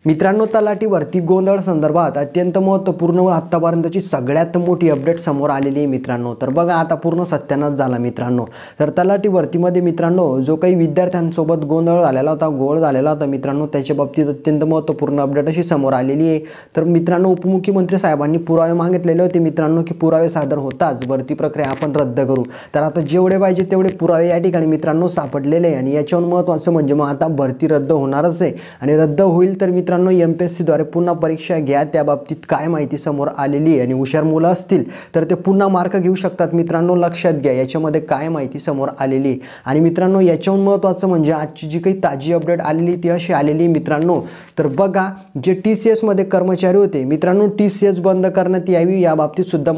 मित्रांनो, तलाठी भरती गोंधळ संदर्भात अत्यंत महत्त्वपूर्ण व आत्तापर्यंतची सगळ्यात मोठी अपडेट समोर आलेली आहे मित्रांनो। तर बघा, आता पूर्ण सत्यानाश झाला मित्रांनो। तर तलाठी भरतीमध्ये मित्रांनो जो काही विद्यार्थ्यांसोबत गोंधळ झालेला होता, घोळ झालेला होता मित्रांनो, त्याच्या बाबतीत अत्यंत महत्त्वपूर्ण अपडेट अशी समोर आलेली आहे। तर मित्रांनो, उपमुख्यमंत्री साहेबांनी पुरावे मागितलेले होते मित्रांनो की पुरावे सादर होताच भरती प्रक्रिया आपण रद्द करू। तर आता जेवढे पाहिजे तेवढे पुरावे या ठिकाणी मित्रांनो सापडलेले आहे आणि याच्यावर महत्त्वाचं म्हणजे मग आता भरती रद्द होणारच आहे आणि रद्द होईल तर मित्रांनो एमपीएससी द्वारे पुन्हा परीक्षा घ्या, त्या बाबतीत काय माहिती समोर आलेली आहे आणि हुशार मुलं असतील तर ते पुन्हा मार्क घेऊ शकतात मित्रांनो, लक्षात घ्या याच्यामध्ये काय माहिती समोर आलेली आहे। आणि मित्रांनो, याच्याहून महत्त्वाचं म्हणजे आजची जी काही ताजी अपडेट आलेली ती अशी आलेली मित्रांनो। तर बघा, जे TCS मध्ये कर्मचारी होते मित्रांनो, TCS बंद करण्यात यावी या बाबतीत सुद्धा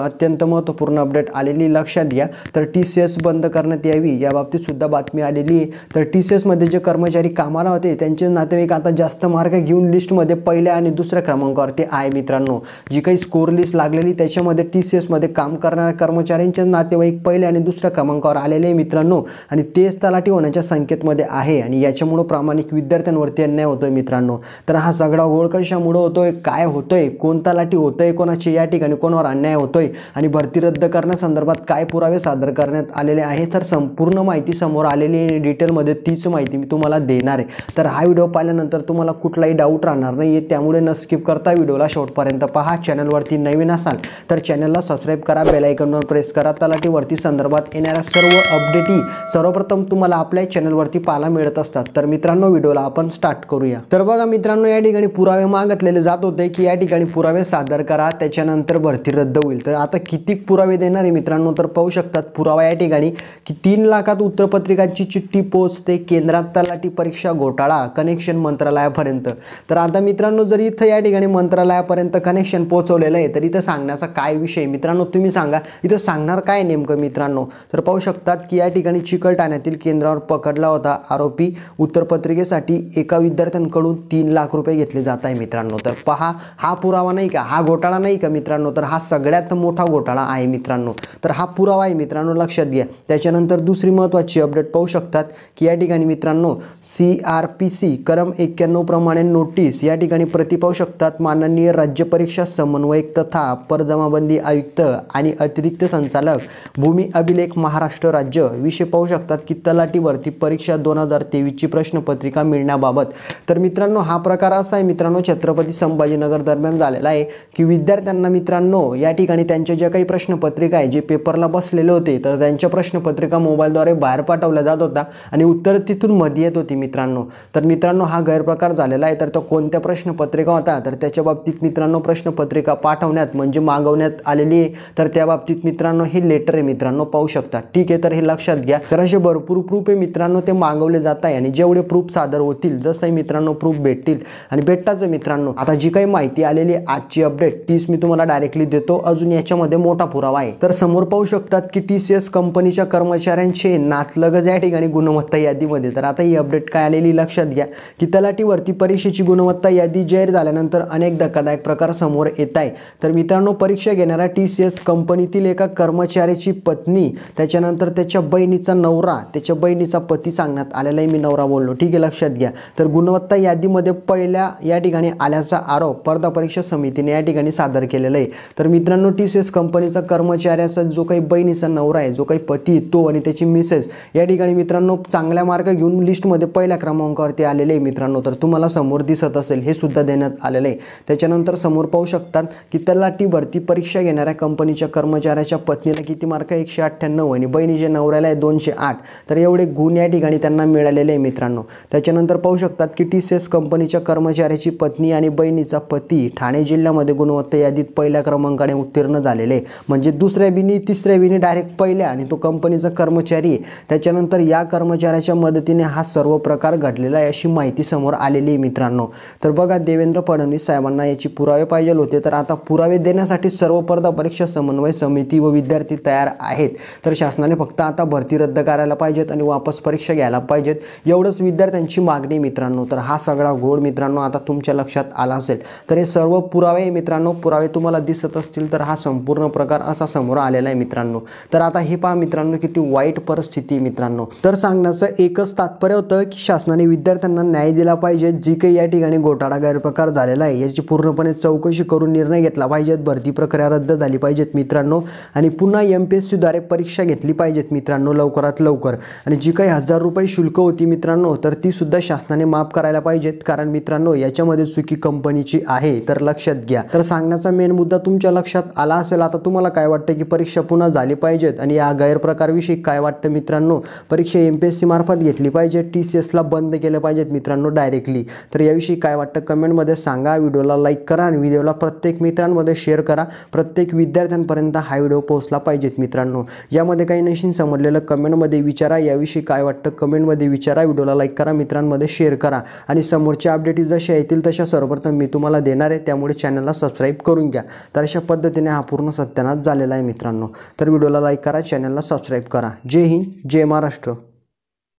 अत्यंत महत्त्वपूर्ण अपडेट आलेली, लक्षात घ्या। तर TCS बंद करण्यात यावी या बाबतीत सुद्धा बातमी आलेली आहे। तर TCS मध्ये जे कर्मचारी कामाला होते त्यांचे नातेवाईक आता जास्त मार्क घेऊन लिस्टमध्ये पहिल्या आणि दुसऱ्या क्रमांकावरती आहे मित्रांनो। जी काही स्कोर लिस्ट लागलेली त्याच्यामध्ये TCS मध्ये काम करणाऱ्या कर्मचाऱ्यांचे नातेवाईक पहिल्या आणि दुसऱ्या क्रमांकावर आलेले आहे मित्रांनो आणि तेच तलाठी होण्याच्या संकेतमध्ये आहे आणि याच्यामुळे प्रामाणिक विद्यार्थ्यांवरती अन्याय होतोय मित्रांनो। तर हा सगळा घोळ कशामुळे होतोय, काय होतोय, कोण तलाठी होतोय, कोणाची या ठिकाणी कोणावर अन्याय होतोय आणि भरती रद्द करण्यासंदर्भात काय पुरावे सादर करण्यात आलेले आहे, तर संपूर्ण माहिती समोर आलेली आहे। डिटेलमध्ये तीच माहिती मी तुम्हाला देणार आहे। तर हा व्हिडिओ पाहिल्यानंतर तुम्हाला कुठलाही डाऊट राहणार नाही, त्यामुळे न स्किप करता व्हिडिओला शेवटपर्यंत पहा। चॅनलवरती नवीन असाल तर चॅनलला सबस्क्राईब करा, बेल आयकॉनवर प्रेस करा। तलाठी भरती संदर्भात येणाऱ्या सर्व अपडेटी सर्वप्रथम तुम्हाला आपल्या चॅनलवरती पाहायला मिळत असतात। तर मित्रांनो, व्हिडिओला आपण स्टार्ट करूया। तर बघा मित्रांनो, या ठिकाणी पुरावे मागितलेले जात होते की या ठिकाणी पुरावे सादर करा त्याच्यानंतर भरती रद्द होईल। तर आता किती पुरावे देणार आहे मित्रांनो, तर पाहू शकतात पुरावा या ठिकाणी की 3 लाखात उत्तरपत्रिकांची चिठ्ठी पोहोचते केंद्रात तलाठी परीक्षा घोटाळा कनेक्शन मंत्रालयापर्यंत। तर आता मित्रांनो, जर इथं या ठिकाणी मंत्रालयापर्यंत कनेक्शन पोहोचवलेलं आहे तर इथं सांगण्याचा काय विषय मित्रांनो, तुम्ही सांगा इथं सांगणार काय नेमकं मित्रांनो। तर पाहू शकतात की या ठिकाणी चिकलठाण्यातील केंद्रावर पकडला होता आरोपी, उत्तरपत्रिकेसाठी एका विद्यार्थ्यांकडून 3 लाख रुपये घेतले जात आहे मित्रांनो। तर पहा, हा पुरावा नाही का, हा घोटाळा नाही का मित्रांनो, तर हा सगळ्यात मोठा घोटाळा आहे मित्रांनो। तर हा पुरावा आहे मित्रांनो, लक्षात घ्या। त्याच्यानंतर दुसरी महत्त्वाची अपडेट पाहू शकतात की या ठिकाणी मित्रांनो CRPC कलम 91 प्रमाणे नोटीस या ठिकाणी प्रति पाहू शकतात। माननीय राज्य परीक्षा समन्वयक तथा अप्पर जमाबंदी आयुक्त आणि अतिरिक्त संचालक भूमी अभिलेख महाराष्ट्र राज्य विषय पाहू शकतात की तलाठी भरती परीक्षा 2023 ची प्रश्नपत्रिका मिळण्याबाबत। तर मित्रांनो, हा प्रकार असा आहे मित्रांनो, छत्रपती संभाजीनगर दरम्यान झालेला आहे की विद्यार्थ्यांना मित्रांनो या ठिकाणी त्यांच्या ज्या काही प्रश्नपत्रिका आहे, जे पेपरला बसलेले होते तर त्यांच्या प्रश्नपत्रिका मोबाईलद्वारे बाहेर पाठवल्या जात होता आणि उत्तर तिथून मध्ये येत होती मित्रांनो। तर मित्रांनो, हा गैरप्रकार झालेला आहे। तर तो कोणत्या प्रश्नपत्रिका होता, तर त्याच्या बाबतीत मित्रांनो प्रश्नपत्रिका पाठवण्यात म्हणजे मागवण्यात आलेली आहे। तर त्या बाबतीत मित्रांनो हे लेटर आहे मित्रांनो, पाहू शकता, ठीक आहे। तर हे लक्षात घ्या। तर असे भरपूर प्रूफ आहे मित्रांनो, ते मागवले जात आहे आणि जेवढे प्रूफ सादर होतील, जसंही मित्रांनो प्रूफ भेटतील आणि भेटताच मित्रांनो। आता जी काही माहिती आलेली आजची अपडेट तीच मी तुम्हाला डायरेक्टली देतो, अजून याच्यामध्ये मोठा पुरावा आहे। तर समोर पाहू शकतात की TCS कंपनीच्या कर्मचाऱ्यांचे नाचलगच या ठिकाणी गुणवत्ता यादीमध्ये। तर आता ही अपडेट काय आलेली लक्षात घ्या की तलाठी भरती परीक्षेची गुणवत्ता यादी जाहीर झाल्यानंतर अनेक धक्कादायक प्रकार समोर येत आहे। तर मित्रांनो, परीक्षा घेणाऱ्या TCS कंपनीतील एका कर्मचाऱ्याची पत्नी, त्याच्यानंतर त्याच्या बहिणीचा नवरा, त्याच्या बहिणीचा पती सांगण्यात आलेला आहे, मी नवरा बोललो, ठीक आहे, लक्षात घ्या। तर गुणवत्ता यादीमध्ये पहिल्या या ठिकाणी आल्याचा आरोप स्पर्धा परीक्षा समितीने या ठिकाणी सादर केलेला आहे। तर मित्रांनो, TCS कंपनीचा कर्मचाऱ्याचा जो काही बहिणीचा नवरा आहे, जो काही पती, तो आणि त्याची मिसेस या ठिकाणी मित्रांनो चांगल्या मार्क घेऊन लिस्टमध्ये पहिल्या क्रमांकावरती आलेले आहे मित्रांनो। तर तुम्हाला समोर दिसत असेल हे सुद्धा देण्यात आलेलं आहे। त्याच्यानंतर समोर पाहू शकतात की तलाठी भरती परीक्षा घेणाऱ्या कंपनीच्या कर्मचाऱ्याच्या पत्नीला किती मार्क 198 आणि बहिणीच्या नवऱ्याला आहे 208। तर एवढे गुण या ठिकाणी त्यांना मिळालेले आहे मित्रांनो। त्याच्यानंतर पाहू शकतात की TCS कंपनीच्या कर्मचाऱ्याची पत्नी आणि बहिणीचा पती ठाणे जिल्ह्यामध्ये गुणवत्ता यादीत पहिल्या क्रमांकाने उत्तीर्ण झालेले, म्हणजे दुसऱ्या बिनी तिसऱ्या बिनी डायरेक्ट पहिल्या, आणि तो कंपनीचा कर्मचारी आहे। त्याच्यानंतर या कर्मचाऱ्याच्या मदतीने हा सर्व प्रकार घडलेला आहे अशी माहिती समोर आलेली आहे मित्रांनो। तर बघा, देवेंद्र फडणवीस साहेबांना याची पुरावे पाहिजे होते, तर आता पुरावे देण्यासाठी सर्व स्पर्धा परीक्षा समन्वय समिती व विद्यार्थी तयार आहेत। तर शासनाने फक्त आता भरती रद्द करायला पाहिजेत आणि वापस परीक्षा घ्यायला पाहिजेत, एवढंच विद्यार्थ्यांची मागणी मित्रांनो। तर हा सगळा घोळ मित्रांनो आता तुमच्या लक्षात आला असेल। तर हे सर्व पुरावे मित्रांनो, पुरावे तुम्हाला दिसत असतील तर हा संपूर्ण प्रकार असा समोर आलेला आहे मित्रांनो। तर आता हे पहा मित्रांनो, किती वाईट परिस्थिती मित्रांनो। तर सांगण्याचं एकच तात्पर्य होतं की शासनाने विद्यार्थ्यांना न्याय दिला पाहिजे, जी काही या ठिकाणी घोटाळा गैरप्रकार झालेला आहे याची पूर्णपणे चौकशी करून निर्णय घेतला पाहिजेत, भरती प्रक्रिया रद्द झाली पाहिजेत मित्रांनो आणि पुन्हा MPSCद्वारे परीक्षा घेतली पाहिजेत मित्रांनो लवकरात लवकर। आणि जी काही 1000 रुपये शुल्क होती मित्रांनो तर ती सुद्धा शासनाने माफ करायला पाहिजेत, कारण मित्रांनो याच्यामध्ये चुकी कंपनीची आहे, तर लक्षात घ्या। तर सांगण्याचा मेन मुद्दा तुमच्या लक्षात आला असेल। आता तुम्हाला काय वाटतं की परीक्षा पुन्हा झाली पाहिजेत आणि या गैरप्रकारविषयी काय वाटतं मित्रांनो? परीक्षा MPSC मार्फत घेतली पाहिजे, TCSला बंद केलं पाहिजेत मित्रांनो डायरेक्टली? तर याविषयी काय वाटतं कमेंटमध्ये सांगा। व्हिडिओला लाईक करा आणि व्हिडिओला प्रत्येक मित्रांमध्ये शेअर करा, प्रत्येक विद्यार्थ्यांपर्यंत हा व्हिडिओ पोहोचला पाहिजेत मित्रांनो। यामध्ये काही नशीन समजलेलं कमेंटमध्ये विचारा, याविषयी काय वाटतं कमेंटमध्ये विचारा, व्हिडिओला लाईक करा, मित्रांमध्ये शेअर करा आणि समोरच्या अपडेट जशा येतील तशा सर्वप्रथम मी तुम्हाला देणार आहे, त्यामुळे चॅनलला सबस्क्राईब करून घ्या। तर अशा पद्धतीने हा पूर्ण सत्यानाश झालेला आहे मित्रांनो। तर व्हिडिओला लाईक करा, चॅनलला सबस्क्राईब करा। जय हिंद, जय महाराष्ट्र।